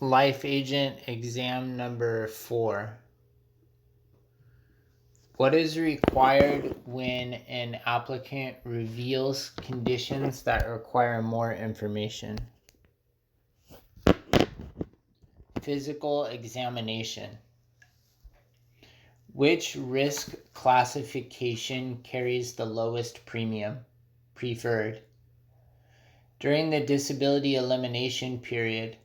Life agent exam number 4. What is required when an applicant reveals conditions that require more information? Physical examination. Which risk classification carries the lowest premium? Preferred. During the disability elimination period,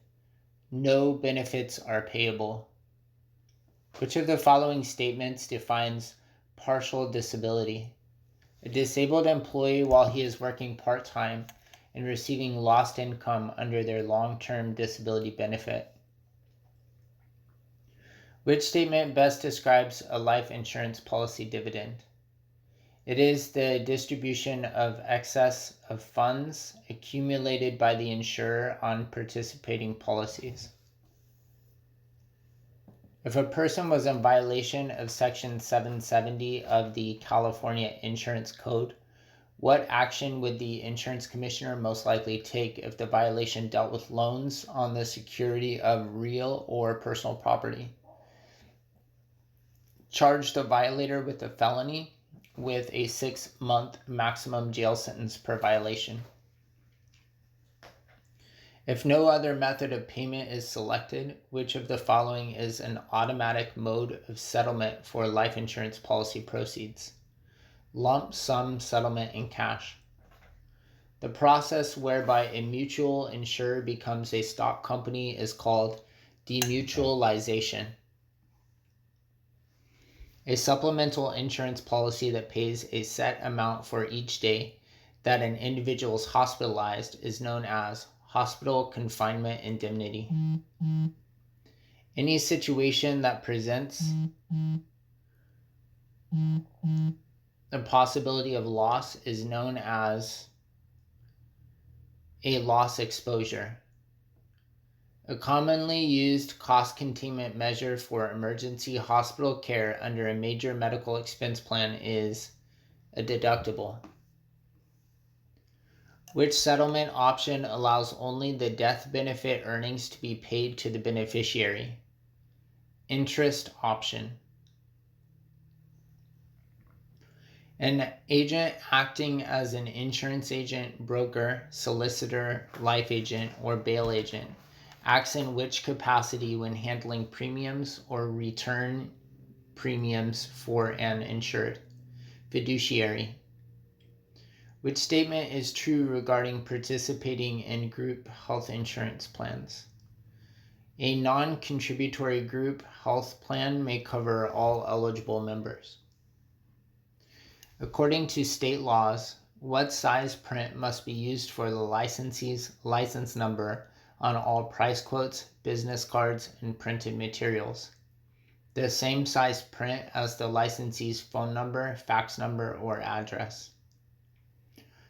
no benefits are payable. Which of the following statements defines partial disability? A disabled employee while he is working part-time and receiving lost income under their long-term disability benefit. Which statement best describes a life insurance policy dividend? It is the distribution of excess of funds accumulated by the insurer on participating policies. If a person was in violation of Section 770 of the California Insurance Code, what action would the insurance commissioner most likely take if the violation dealt with loans on the security of real or personal property? Charge the violator with a felony with a 6-month maximum jail sentence per violation. If no other method of payment is selected, which of the following is an automatic mode of settlement for life insurance policy proceeds? Lump sum settlement in cash. The process whereby a mutual insurer becomes a stock company is called demutualization. A supplemental insurance policy that pays a set amount for each day that an individual is hospitalized is known as hospital confinement indemnity. Any situation that presents the possibility of loss is known as a loss exposure. A commonly used cost containment measure for emergency hospital care under a major medical expense plan is a deductible. Which settlement option allows only the death benefit earnings to be paid to the beneficiary? Interest option. An agent acting as an insurance agent, broker, solicitor, life agent, or bail agent acts in which capacity when handling premiums or return premiums for an insured? Fiduciary. Which statement is true regarding participating in group health insurance plans? A non-contributory group health plan may cover all eligible members. According to state laws, what size print must be used for the licensee's license number on all price quotes, business cards, and printed materials? The same size print as the licensee's phone number, fax number, or address.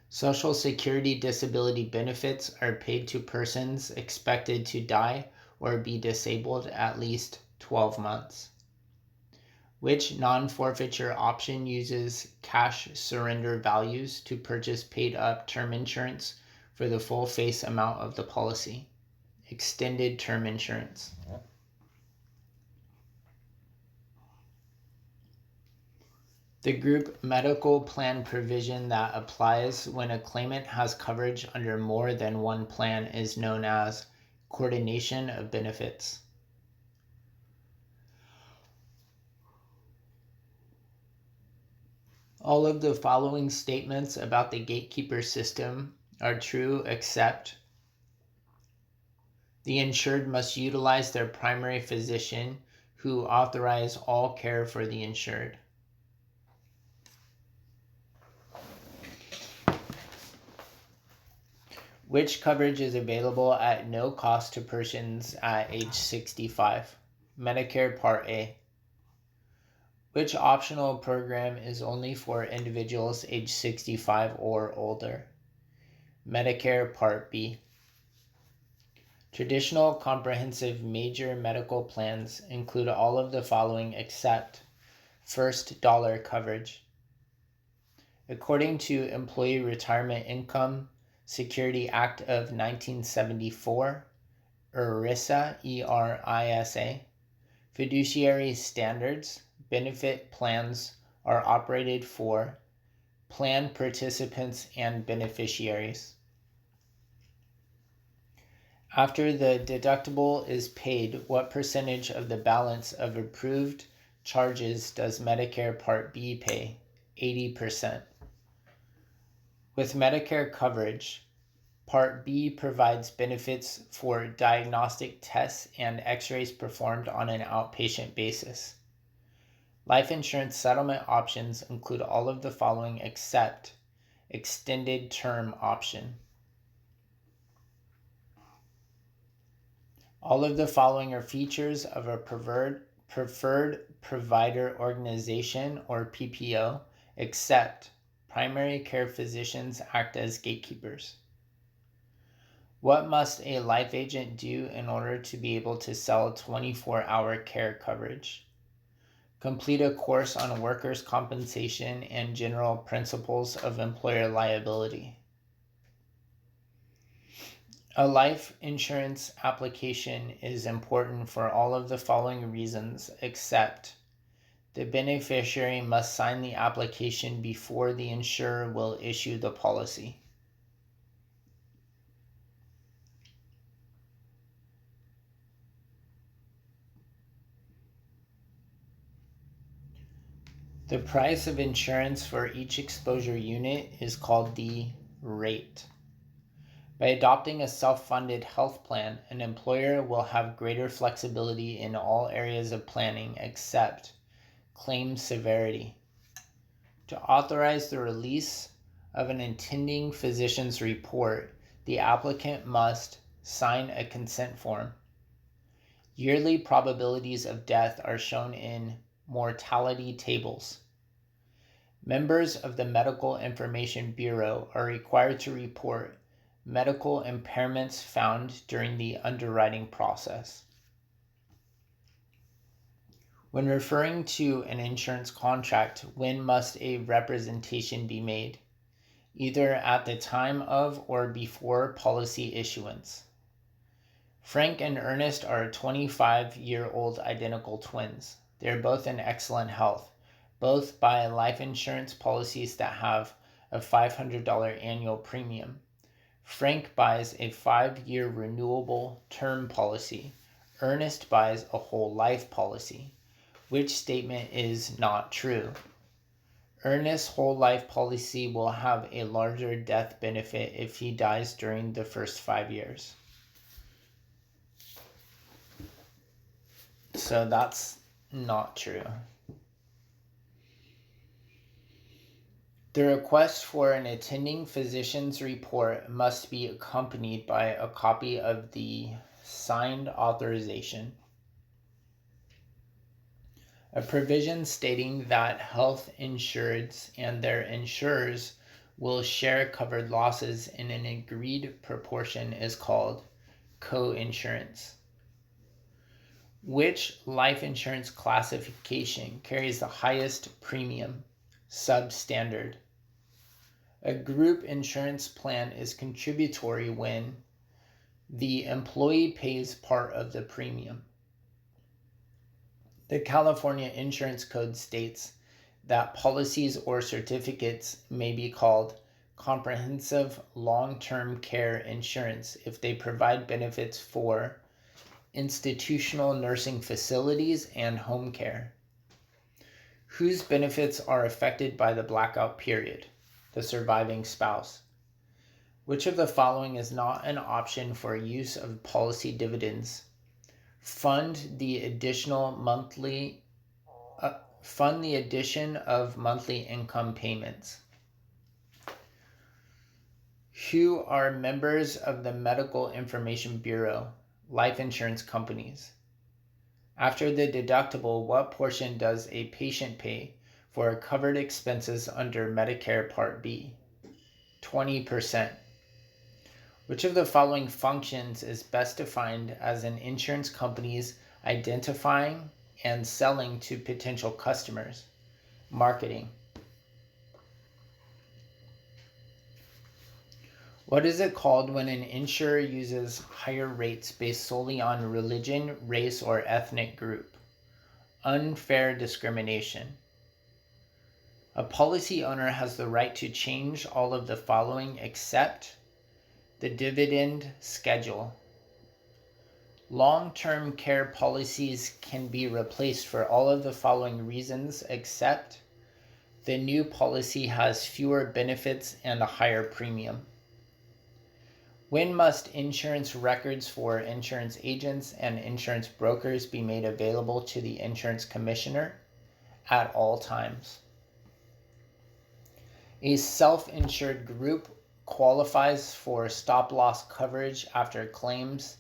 Social Security disability benefits are paid to persons expected to die or be disabled at least 12 months. Which non-forfeiture option uses cash surrender values to purchase paid-up term insurance for the full face amount of the policy? Extended term insurance. The group medical plan provision that applies when a claimant has coverage under more than one plan is known as coordination of benefits. All of the following statements about the gatekeeper system are true except the insured must utilize their primary physician who authorize all care for the insured. Which coverage is available at no cost to persons at age 65? Medicare Part A. Which optional program is only for individuals age 65 or older? Medicare Part B. Traditional comprehensive major medical plans include all of the following except first dollar coverage. According to employee retirement income, Security Act of 1974, ERISA, ERISA. Fiduciary standards. Benefit plans are operated for plan participants and beneficiaries. After the deductible is paid, what percentage of the balance of approved charges does Medicare Part B pay? 80%. With Medicare coverage, Part B provides benefits for diagnostic tests and x-rays performed on an outpatient basis. Life insurance settlement options include all of the following except extended term option. All of the following are features of a preferred provider organization or PPO, except primary care physicians act as gatekeepers. What must a life agent do in order to be able to sell 24-hour care coverage? Complete a course on workers' compensation and general principles of employer liability. A life insurance application is important for all of the following reasons, except the beneficiary must sign the application before the insurer will issue the policy. The price of insurance for each exposure unit is called the rate. By adopting a self-funded health plan, an employer will have greater flexibility in all areas of planning except claim severity. To authorize the release of an attending physician's report, the applicant must sign a consent form. Yearly probabilities of death are shown in mortality tables. Members of the Medical Information Bureau are required to report medical impairments found during the underwriting process. When referring to an insurance contract, when must a representation be made? Either at the time of or before policy issuance. Frank and Ernest are 25-year-old identical twins. They are both in excellent health. Both buy life insurance policies that have a $500 annual premium. Frank buys a 5-year renewable term policy. Ernest buys a whole life policy. Which statement is not true? Ernest's whole life policy will have a larger death benefit if he dies during the first 5 years. So that's not true. The request for an attending physician's report must be accompanied by a copy of the signed authorization. A provision stating that health insureds and their insurers will share covered losses in an agreed proportion is called co-insurance. Which life insurance classification carries the highest premium? Substandard. A group insurance plan is contributory when the employee pays part of the premium. The California Insurance Code states that policies or certificates may be called comprehensive long-term care insurance if they provide benefits for institutional nursing facilities and home care. Whose benefits are affected by the blackout period? The surviving spouse. Which of the following is not an option for use of policy dividends? Fund the addition of monthly income payments. Who are members of the Medical Information Bureau? Life insurance companies. After the deductible, what portion does a patient pay for covered expenses under Medicare Part B? 20%. Which of the following functions is best defined as an insurance company's identifying and selling to potential customers? Marketing. What is it called when an insurer uses higher rates based solely on religion, race, or ethnic group? Unfair discrimination. A policy owner has the right to change all of the following except the dividend schedule. Long-term care policies can be replaced for all of the following reasons except the new policy has fewer benefits and a higher premium. When must insurance records for insurance agents and insurance brokers be made available to the insurance commissioner? At all times. A self-insured group qualifies for stop-loss coverage after claims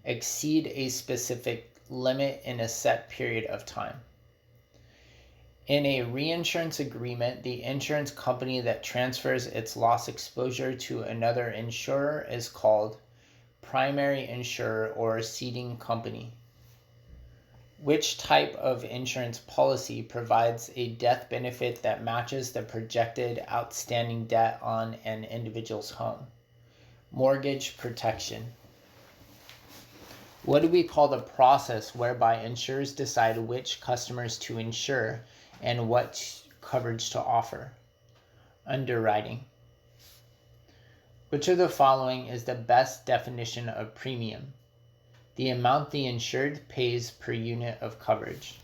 exceed a specific limit in a set period of time. In a reinsurance agreement, the insurance company that transfers its loss exposure to another insurer is called primary insurer or ceding company. Which type of insurance policy provides a death benefit that matches the projected outstanding debt on an individual's home? Mortgage protection. What do we call the process whereby insurers decide which customers to insure and what coverage to offer? Underwriting. Which of the following is the best definition of premium? The amount the insured pays per unit of coverage.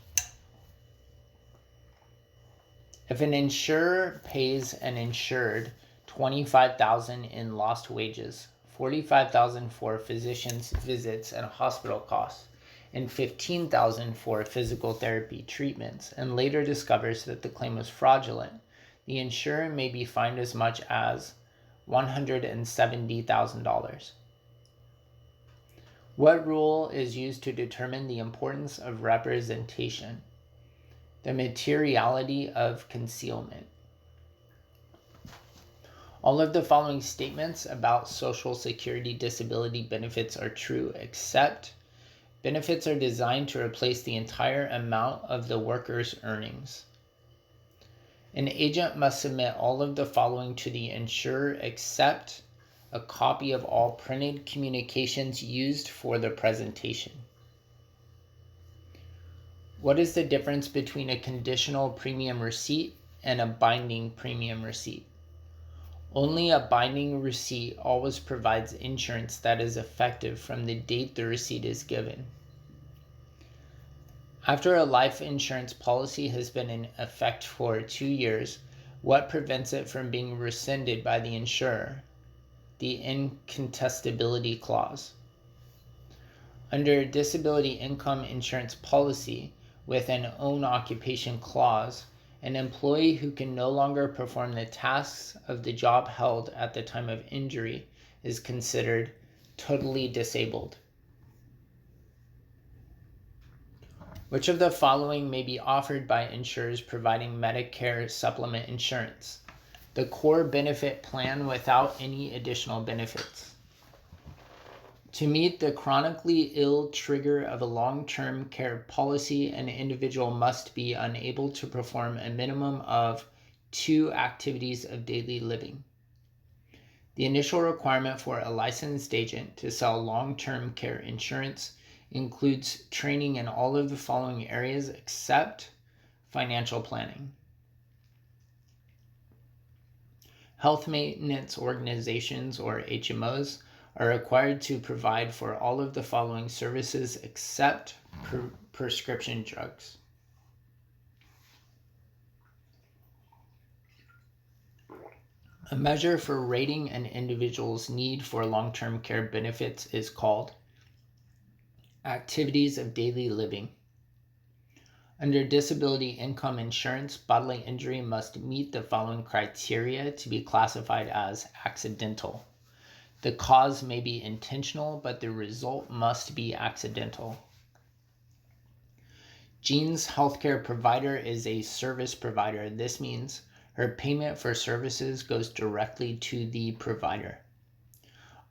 If an insurer pays an insured $25,000 in lost wages, $45,000 for physician's visits and hospital costs, and $15,000 for physical therapy treatments, and later discovers that the claim was fraudulent, the insurer may be fined as much as $170,000. What rule is used to determine the importance of representation? The materiality of concealment. All of the following statements about Social Security disability benefits are true, except benefits are designed to replace the entire amount of the worker's earnings. An agent must submit all of the following to the insurer except a copy of all printed communications used for the presentation. What is the difference between a conditional premium receipt and a binding premium receipt? Only a binding receipt always provides insurance that is effective from the date the receipt is given. After a life insurance policy has been in effect for 2 years, what prevents it from being rescinded by the insurer? The incontestability clause. Under a disability income insurance policy with an own occupation clause, an employee who can no longer perform the tasks of the job held at the time of injury is considered totally disabled. Which of the following may be offered by insurers providing Medicare supplement insurance? The core benefit plan without any additional benefits. To meet the chronically ill trigger of a long-term care policy, an individual must be unable to perform a minimum of 2 activities of daily living. The initial requirement for a licensed agent to sell long-term care insurance includes training in all of the following areas except financial planning. Health maintenance organizations, or HMOs, are required to provide for all of the following services except prescription drugs. A measure for rating an individual's need for long-term care benefits is called activities of daily living. Under disability income insurance, bodily injury must meet the following criteria to be classified as accidental. The cause may be intentional, but the result must be accidental. Jean's healthcare provider is a service provider. This means her payment for services goes directly to the provider.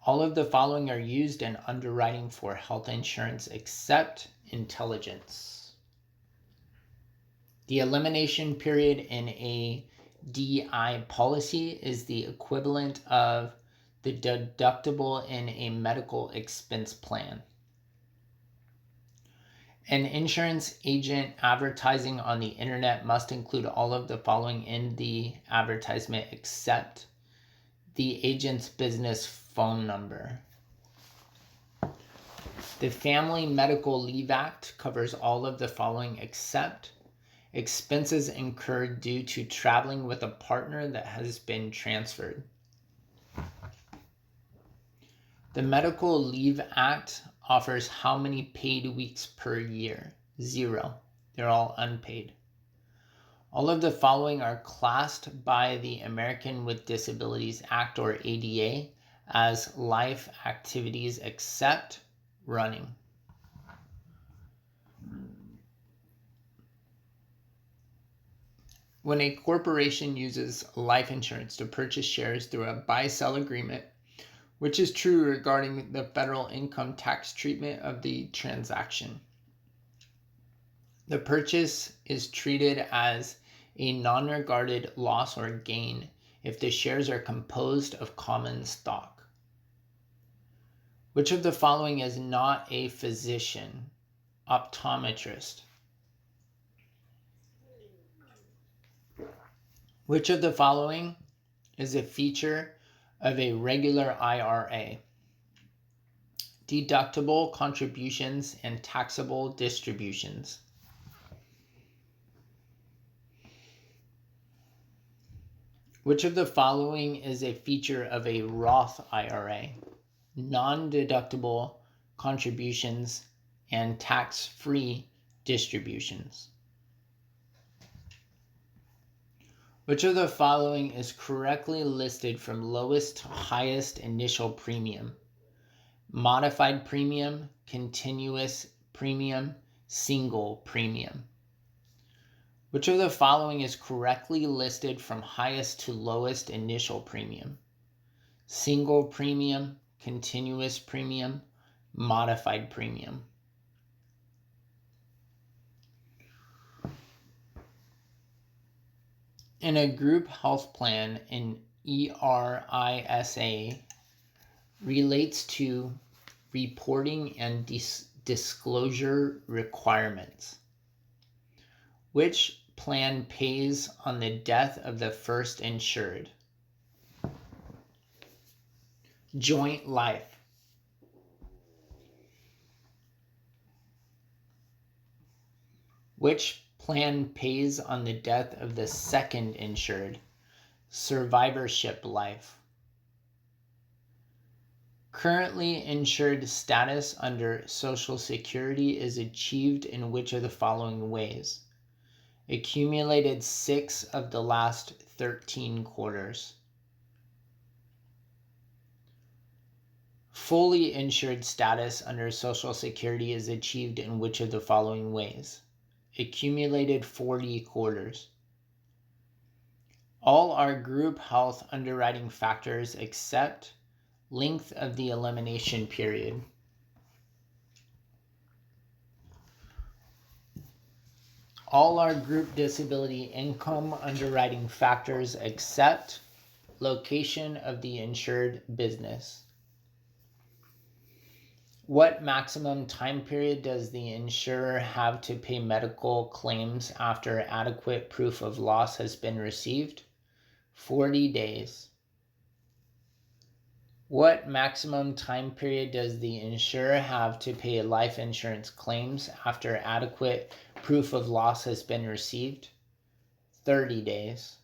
All of the following are used in underwriting for health insurance except intelligence. The elimination period in a DI policy is the equivalent of the deductible in a medical expense plan. An insurance agent advertising on the internet must include all of the following in the advertisement except the agent's business phone number. The Family Medical Leave Act covers all of the following except expenses incurred due to traveling with a partner that has been transferred. The Medical Leave Act offers how many paid weeks per year? 0. They're all unpaid. All of the following are classed by the American with Disabilities Act or ADA as life activities except running. When a corporation uses life insurance to purchase shares through a buy-sell agreement, which is true regarding the federal income tax treatment of the transaction, the purchase is treated as a non-regarded loss or gain if the shares are composed of common stock. Which of the following is not a physician? Optometrist. Which of the following is a feature of a regular IRA? Deductible contributions and taxable distributions. Which of the following is a feature of a Roth IRA? Non-deductible contributions and tax-free distributions. Which of the following is correctly listed from lowest to highest initial premium? Modified premium, continuous premium, single premium. Which of the following is correctly listed from highest to lowest initial premium? Single premium, continuous premium, modified premium. In a group health plan, an ERISA relates to reporting and disclosure requirements. Which plan pays on the death of the first insured? Joint life. Which plan pays on the death of the second insured? Survivorship life. Currently insured status under Social Security is achieved in which of the following ways? Accumulated 6 of the last 13 quarters. Fully insured status under Social Security is achieved in which of the following ways? Accumulated 40 quarters. All are group health underwriting factors except length of the elimination period. All are group disability income underwriting factors except location of the insured business. What maximum time period does the insurer have to pay medical claims after adequate proof of loss has been received? 40 days. What maximum time period does the insurer have to pay life insurance claims after adequate proof of loss has been received? 30 days.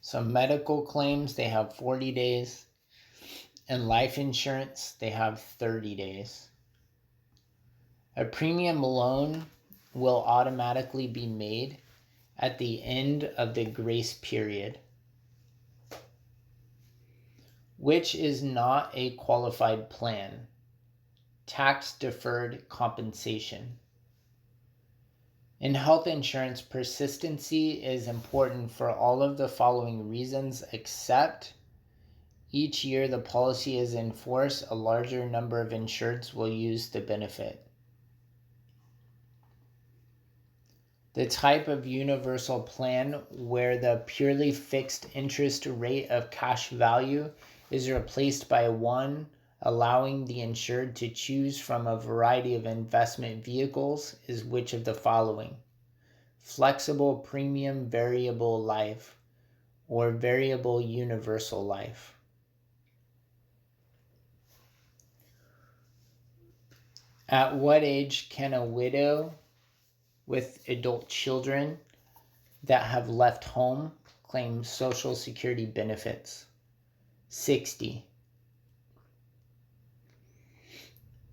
So medical claims, they have 40 days. And life insurance, they have 30 days. A premium loan will automatically be made at the end of the grace period, which is not a qualified plan. Tax deferred compensation. In health insurance, persistency is important for all of the following reasons except each year the policy is in force, a larger number of insureds will use the benefit. The type of universal plan where the purely fixed interest rate of cash value is replaced by one allowing the insured to choose from a variety of investment vehicles is which of the following? Flexible premium variable life or variable universal life. At what age can a widow with adult children that have left home claim Social Security benefits? 60.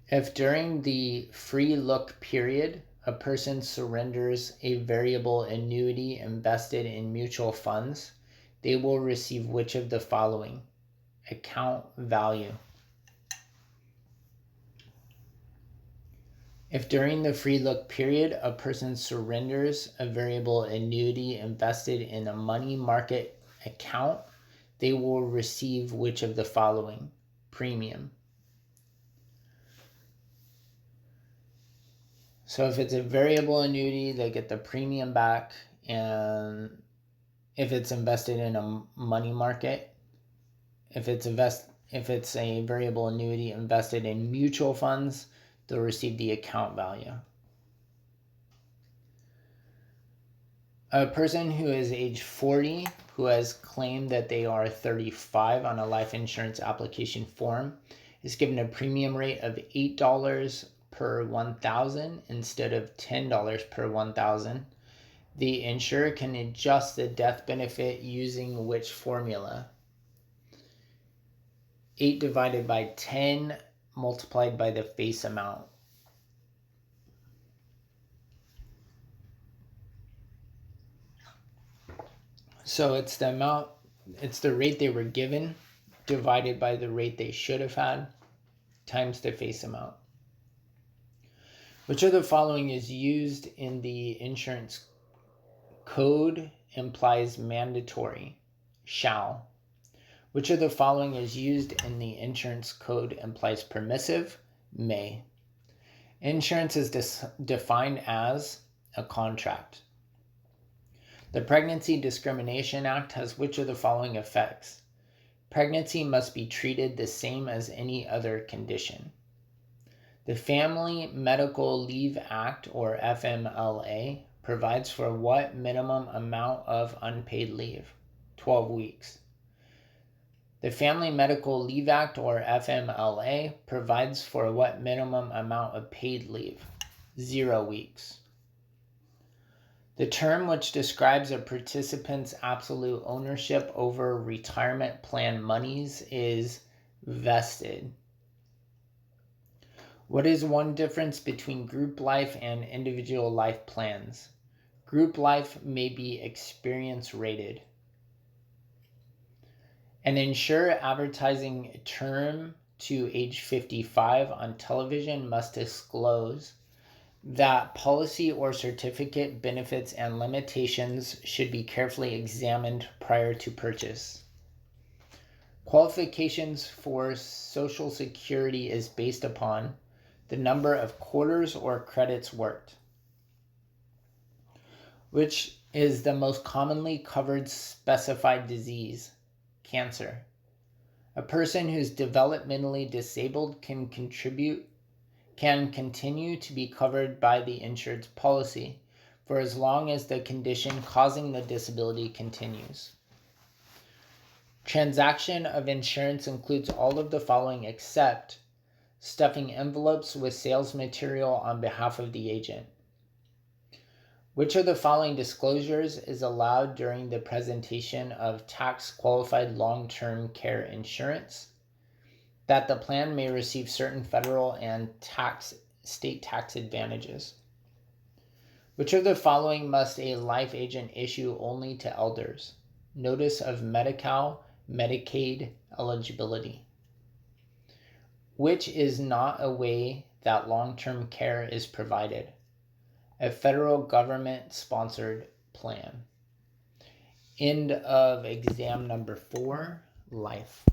If during the free look period a person surrenders a variable annuity invested in mutual funds, they will receive which of the following? Account value. If during the free look period a person surrenders a variable annuity invested in a money market account, they will receive which of the following? Premium. So if it's a variable annuity, they get the premium back, and if it's invested in a money market, if it's a variable annuity invested in mutual funds, they'll receive the account value. A person who is age 40 who has claimed that they are 35 on a life insurance application form is given a premium rate of $8 per 1,000 instead of $10 per 1,000. The insurer can adjust the death benefit using which formula? 8 divided by 10 multiplied by the face amount. So it's the rate they were given divided by the rate they should have had times the face amount. Which of the following is used in the insurance code implies mandatory? Shall. Which of the following is used in the insurance code implies permissive? May. Insurance is defined as a contract. The Pregnancy Discrimination Act has which of the following effects? Pregnancy must be treated the same as any other condition. The Family Medical Leave Act, or FMLA, provides for what minimum amount of unpaid leave? 12 weeks. The Family Medical Leave Act, or FMLA, provides for what minimum amount of paid leave? 0 weeks. The term which describes a participant's absolute ownership over retirement plan monies is vested. What is one difference between group life and individual life plans? Group life may be experience rated. An insurer advertising a term to age 55 on television must disclose that policy or certificate benefits and limitations should be carefully examined prior to purchase. Qualifications for Social Security is based upon the number of quarters or credits worked. Which is the most commonly covered specified disease? Cancer. A person who's developmentally disabled can continue to be covered by the insured's policy for as long as the condition causing the disability continues. Transaction of insurance includes all of the following except stuffing envelopes with sales material on behalf of the agent. Which of the following disclosures is allowed during the presentation of tax-qualified long-term care insurance? That the plan may receive certain federal and state tax advantages. Which of the following must a life agent issue only to elders? Notice of Medi-Cal, Medicaid eligibility. Which is not a way that long-term care is provided? A federal government-sponsored plan. End of exam number 4, life.